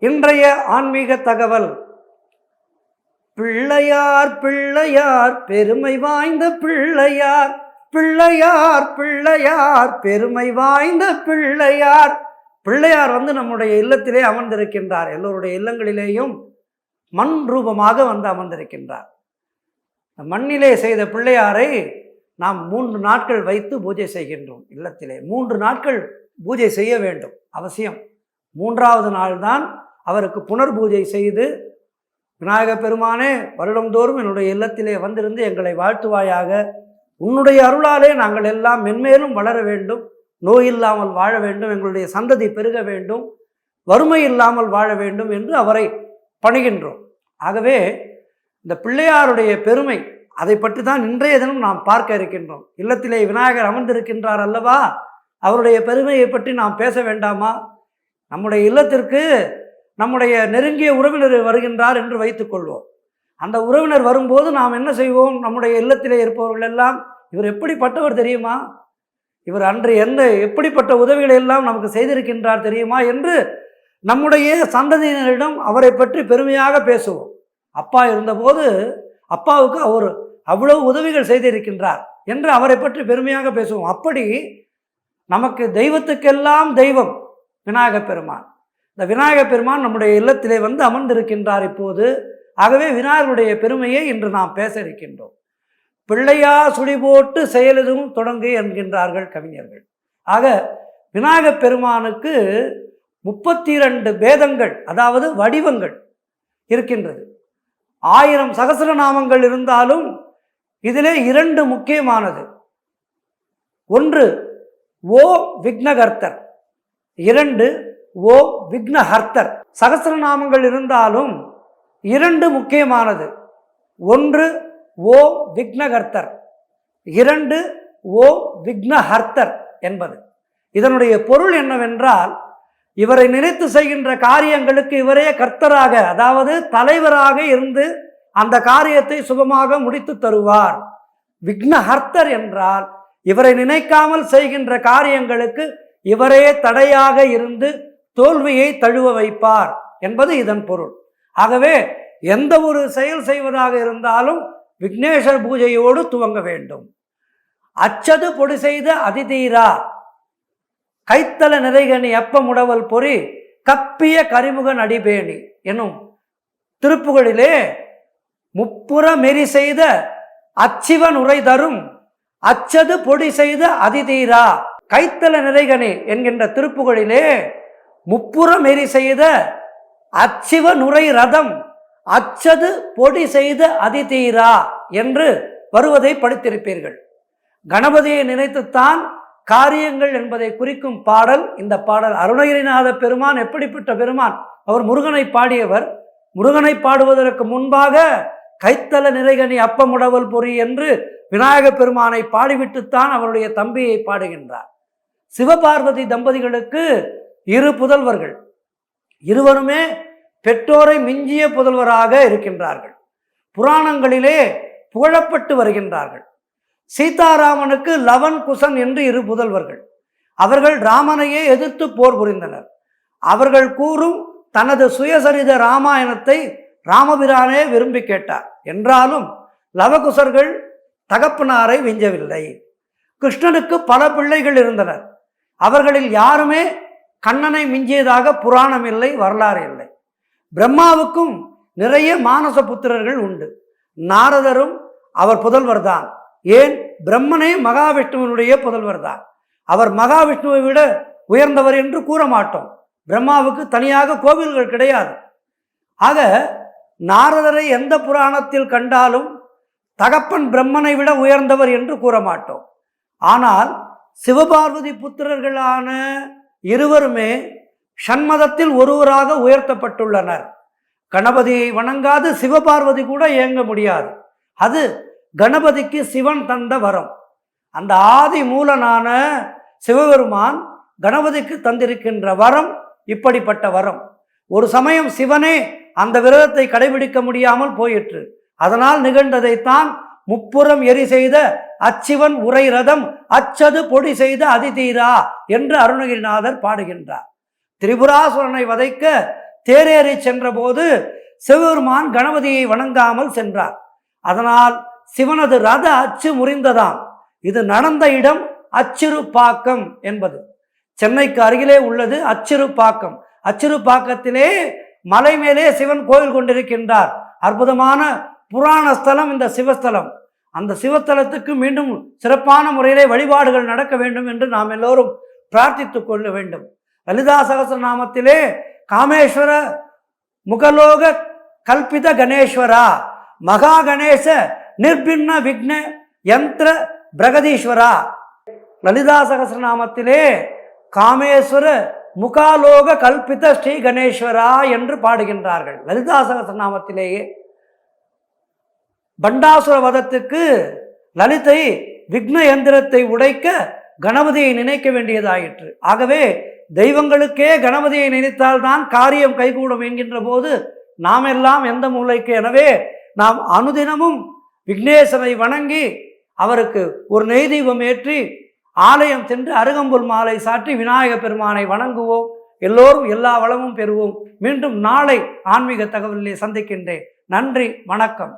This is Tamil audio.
இன்றைய ஆன்மீக தகவல். பிள்ளையார் பிள்ளையார் பெருமை வாய்ந்த பிள்ளையார், பிள்ளையார் பிள்ளையார் பெருமை வாய்ந்த பிள்ளையார். பிள்ளையார் நம்முடைய இல்லத்திலே அமர்ந்திருக்கின்றார். எல்லோருடைய இல்லங்களிலேயும் மண் ரூபமாக அமர்ந்திருக்கின்றார். மண்ணிலே செய்த பிள்ளையாரை நாம் 3 நாட்கள் வைத்து பூஜை செய்கின்றோம். இல்லத்திலே 3 நாட்கள் பூஜை செய்ய வேண்டும், அவசியம். 3ஆவது நாள் தான் அவருக்கு புனர் பூஜை செய்து, விநாயக பெருமானே, வருடந்தோறும் என்னுடைய இல்லத்திலே வந்திருந்து எங்களை வாழ்த்துவாயாக, உன்னுடைய அருளாலே நாங்கள் எல்லாம் மென்மேலும் வளர வேண்டும், நோய் இல்லாமல் வாழ வேண்டும், எங்களுடைய சந்ததி பெருக வேண்டும், வறுமை இல்லாமல் வாழ வேண்டும் என்று அவரை பணிகின்றோம். ஆகவே இந்த பிள்ளையாருடைய பெருமை, அதை பற்றி தான் இன்றைய தினம் நாம் பார்க்க இருக்கின்றோம். இல்லத்திலே விநாயகர் அமர்ந்திருக்கின்றார் அல்லவா, அவருடைய பெருமையை பற்றி நாம் பேச வேண்டாமா? நம்முடைய இல்லத்திற்கு நம்முடைய நெருங்கிய உறவினர் வருகின்றார் என்று வைத்துக்கொள்வோம். அந்த உறவினர் வரும்போது நாம் என்ன செய்வோம்? நம்முடைய இல்லத்திலே இருப்பவர்கள் எல்லாம், இவர் எப்படிப்பட்டவர் தெரியுமா, இவர் அன்று எப்படிப்பட்ட உதவிகளை எல்லாம் நமக்கு செய்திருக்கின்றார் தெரியுமா என்று நம்முடைய சந்ததியினரிடம் அவரை பற்றி பெருமையாக பேசுவோம். அப்பா இருந்தபோது அப்பாவுக்கு அவர் அவ்வளவு உதவிகள் செய்திருக்கின்றார் என்று அவரை பற்றி பெருமையாக பேசுவோம். அப்படி நமக்கு தெய்வத்துக்கெல்லாம் தெய்வம் விநாயக பெருமான். இந்த விநாயக பெருமான் நம்முடைய இல்லத்திலே அமர்ந்திருக்கின்றார் இப்போது. ஆகவே விநாயகருடைய பெருமையை இன்று நாம் பேச இருக்கின்றோம். பிள்ளையா சுழி போட்டு செயலெதுவும் தொடங்கு என்கின்றார்கள் கவிஞர்கள். ஆக விநாயக பெருமானுக்கு 32 பேதங்கள், அதாவது வடிவங்கள் இருக்கின்றது. 1000 சகஸ்ரநாமங்கள் இருந்தாலும் இதிலே 2 முக்கியமானது. ஒன்று ஓ விக்னகர்த்தர், 2 ஓ விக்னஹர்த்தர். சகஸ்ரநாமங்கள் இருந்தாலும் 2 முக்கியமானது. ஒன்று ஓ விக்னகர்த்தர், 2 ஓ விக்னஹர்த்தர் என்பது. இதனுடைய பொருள் என்னவென்றால், இவரை நினைத்து செய்கின்ற காரியங்களுக்கு இவரே கர்த்தராக, அதாவது தலைவராக இருந்து அந்த காரியத்தை சுபமாக முடித்து தருவார். விக்னஹர்த்தர் என்றால் இவரை நினைக்காமல் செய்கின்ற காரியங்களுக்கு இவரே தடையாக இருந்து தோல்வியை தழுவ வைப்பார் என்பது இதன் பொருள். ஆகவே எந்த ஒரு செயல் செய்வதாக இருந்தாலும் விக்னேஸ்வர் பூஜையோடு துவங்க வேண்டும். அச்சது பொடி செய்த அதிதீரா, கைத்தல நிறைகனி எப்ப முடவல் பொறி கப்பிய கரிமுகன் அடிபேணி எனும் திருப்புகளிலே முப்புற மெறி செய்த அச்சிவன் உரை தரும் அச்சது பொடி செய்த அதிதீரா, கைத்தல நிறைகனி என்கின்ற திருப்புகளிலே முப்புற மெறி செய்த அச்சிவன் உரை ரதம் அச்சது பொடி செய்த அதிதீரா என்று வருவதை படித்திருப்பீர்கள். கணபதியை நினைத்துத்தான் காரியங்கள் என்பதை குறிக்கும் பாடல் இந்த பாடல். அருணகிரிநாத பெருமான் எப்படிப்பட்ட பெருமான்? அவர் முருகனை பாடியவர். முருகனை பாடுவதற்கு முன்பாக கைத்தல நிறைகனி அப்பமுடவல் பொறி என்று விநாயக பெருமானை பாடிவிட்டுத்தான் அவருடைய தம்பியை பாடுகின்றார். சிவபார்வதி தம்பதிகளுக்கு 2 புதல்வர்கள். இருவருமே பெற்றோரை மிஞ்சிய புதல்வராக இருக்கின்றார்கள். புராணங்களிலே புகழப்பட்டு வருகின்றார்கள். சீதாராமனுக்கு லவன் குசன் என்று 2 புதல்வர்கள். அவர்கள் ராமனையே எதிர்த்து போர் புரிந்தனர். அவர்கள் கூறும் தனது சுயசரித ராமாயணத்தை ராமபிரானே விரும்பி கேட்டார். என்றாலும் லவகுசர்கள் தகப்பனாரை விஞ்சவில்லை. கிருஷ்ணனுக்கு பல பிள்ளைகள் இருந்தனர். அவர்களில் யாருமே கண்ணனை மிஞ்சியதாக புராணம் இல்லை, வரலாறு இல்லை. பிரம்மாவுக்கும் நிறைய மானச புத்திரர்கள் உண்டு. நாரதரும் அவர் புதல்வர் தான். ஏன், பிரம்மனே மகாவிஷ்ணுவனுடைய புதல்வர் தான். அவர் மகாவிஷ்ணுவை விட உயர்ந்தவர் என்று கூற மாட்டோம். பிரம்மாவுக்கு தனியாக கோவில்கள் கிடையாது. ஆக நாரதரை எந்த புராணத்தில் கண்டாலும் தகப்பன் பிரம்மனை விட உயர்ந்தவர் என்று கூற மாட்டோம். ஆனால் சிவபார்வதி புத்திரர்களான இருவருமே ஷண்மதத்தில் ஒருவராக உயர்த்தப்பட்டுள்ளனர். கணபதியை வணங்காது சிவபார்வதி கூட இயங்க முடியாது. அது கணபதிக்கு சிவன் தந்த வரம். அந்த ஆதி மூலனான சிவபெருமான் கணபதிக்கு தந்திருக்கின்ற வரம் இப்படிப்பட்ட வரம். ஒரு சமயம் சிவனே அந்த விரதத்தை கடைபிடிக்க முடியாமல் போயிற்று. அதனால் நிகழ்ந்ததைத்தான் முப்புறம் எரி செய்த அச்சிவன் உரை ரதம் அச்சது பொடி செய்த அதிதீரா என்று அருணகிரிநாதர் பாடுகின்றார். திரிபுராசுரனை வதைக்க தேரேறி சென்றபோது சிவபெருமான் கணபதியை வணங்காமல் சென்றார். அதனால் சிவனது ரத அச்சு முறிந்ததாம். இது நடந்த இடம் அச்சிறுபாக்கம் என்பது. சென்னைக்கு அருகிலே உள்ளது அச்சிறுபாக்கம். அச்சிறுபாக்கத்திலே மலை மேலே சிவன் கோயில் கொண்டிருக்கின்றார். அற்புதமான புராண ஸ்தலம் இந்த சிவஸ்தலம். அந்த சிவஸ்தலத்துக்கு மீண்டும் சிறப்பான முறையிலே வழிபாடுகள் நடக்க வேண்டும் என்று நாம் எல்லோரும் பிரார்த்தித்துக் கொள்ள வேண்டும். லலிதா சகஸ்ரநாமத்திலே காமேஸ்வர முகலோக கல்பித கணேஸ்வரா, மகா கணேச நிர்பின்ன விக்ன யந்திர பிரகதீஸ்வரா. லலிதா சகஸ்ரநாமத்திலே காமேஸ்வர முகாலோக கல்பித ஸ்ரீ கணேஸ்வரா என்று பாடுகின்றார்கள். லலிதா சகஸ்ரநாமத்திலேயே பண்டாசுர வதத்துக்கு லலிதை விக்ன யந்திரத்தை உடைக்க கணபதியை நினைக்க வேண்டியதாயிற்று. ஆகவே தெய்வங்களுக்கே கணபதியை நினைத்தால்தான் காரியம் கைகூடும் என்கின்ற போது நாம் எல்லாம் எந்த மூலைக்கு? எனவே நாம் அனுதினமும் விக்னேஸ்வரை வணங்கி அவருக்கு ஒரு நெய் தீபம் ஏற்றி ஆலயம் சென்று அருகம்புல் மாலை சாற்றி விநாயக பெருமானை வணங்குவோம். எல்லோரும் எல்லா வளமும் பெறுவோம். மீண்டும் நாளை ஆன்மீக தகவலிலே சந்திக்கின்றேன். நன்றி, வணக்கம்.